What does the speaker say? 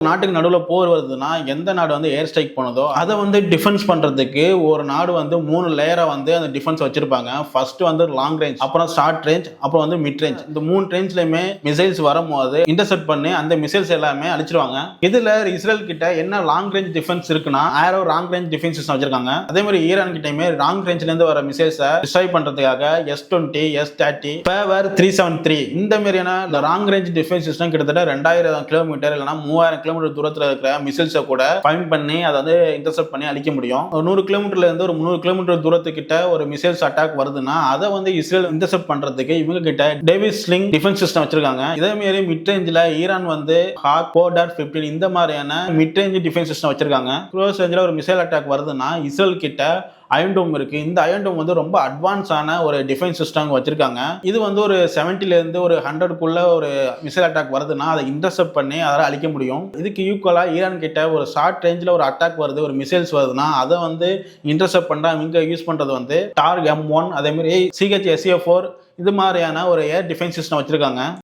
நாட்டுக்கு நடுவில் போர் வருதுன்னா எந்த நாடு வந்து ஏர் ஸ்ட்ரைக் பண்ணுதோ அதை வந்து டிஃபென்ஸ் பண்றதுக்கு ஒரு நாடு வந்து 3 லேயரை வந்து அந்த டிஃபென்ஸ் வச்சிருப்பாங்க. ஃபர்ஸ்ட் வந்து லாங் ரேஞ்ச், அப்புறம் ஷார்ட் ரேஞ்ச், அப்புறம் வந்து மிட் ரேஞ்ச். இந்த 3 ரேஞ்ச்லயுமே மிசைல்ஸ் வரும்போது இன்டர்செப்ட் பண்ணி அந்த மிசைல்ஸ் எல்லாமே அழிச்சிருவாங்க. இதுல இஸ்ரேல் கிட்ட என்ன லாங் ரேஞ்ச் டிஃபென்ஸ் இருக்குன்னா Arrow long range defence system வச்சிருக்காங்க. அதே மாதிரி ஈரான் கிட்டயுமே லாங் ரேஞ்ச்ல இருந்து வர மிசைல்ஸை டிஸ்ட்ராய் பண்றதுக்காக S-20, S-30, Paver 373 இந்த மாதிரியான லாங் ரேஞ்ச் டிஃபென்ஸ் சிஸ்டம் கிட்டத்தட்ட 2000 கிலோமீட்டர் இல்லைன்னா 3000 கிலோமீட்டர் தூரத்தில் இருக்கிற மிசைல்ஸை கூட ஃபைண்ட் பண்ணி அதை வந்து இன்டர்செப்ட் பண்ணி அழிக்க முடியும். 100 கிலோமீட்டர்ல இருந்து ஒரு 300 கிலோமீட்டர் தூரத்துக்கிட்ட ஒரு மிசைல்ஸ் அட்டாக் வருதுன்னா அதை வந்து இஸ்ரேல் இன்டர்செப்ட் பண்றதுக்கு இவங்க கிட்ட டேவிஸ் ஸ்லிங் டிஃபென்ஸ் சிஸ்டம் வச்சிருக்காங்க. இதே மாதிரி மிட் ரேஞ்சில் ஈரான் வந்து ஹாக் 4.15 இந்த மாதிரியான மிட் ரேஞ்ச் டிஃபென்ஸ் சிஸ்டம் வச்சிருக்காங்க. க்ளோஸ் ரேஞ்சில் ஒரு மிசைல் அட்டாக் வருதுன்னா இஸ்ரேல் கிட்ட அயன் டோம் இருக்கு. இந்த அயன் டோம் வந்து ரொம்ப அட்வான்ஸான ஒரு டிஃபென்ஸ் சிஸ்டம் வச்சிருக்காங்க. இது வந்து ஒரு 70ல இருந்து ஒரு 100க்குள்ள ஒரு மிசைல் அட்டாக் வருதுன்னா அதை இன்டர்செப்ட் பண்ணி அதை அழிக்க முடியும். இதுக்கு ஈக்குவலா ஈரான் கிட்ட ஒரு ஷார்ட் ரேஞ்சில் ஒரு அட்டாக் வருது, ஒரு மிசைல்ஸ் வருதுன்னா அதை வந்து இன்டர்செப்ட் பண்ணா இவங்க யூஸ் பண்றது வந்து டார்க் M1 அதே மாதிரி CHSA-4 இது மாதிரியான ஒரு ஏர் டிஃபென்ஸ் சிஸ்டம் வச்சிருக்காங்க.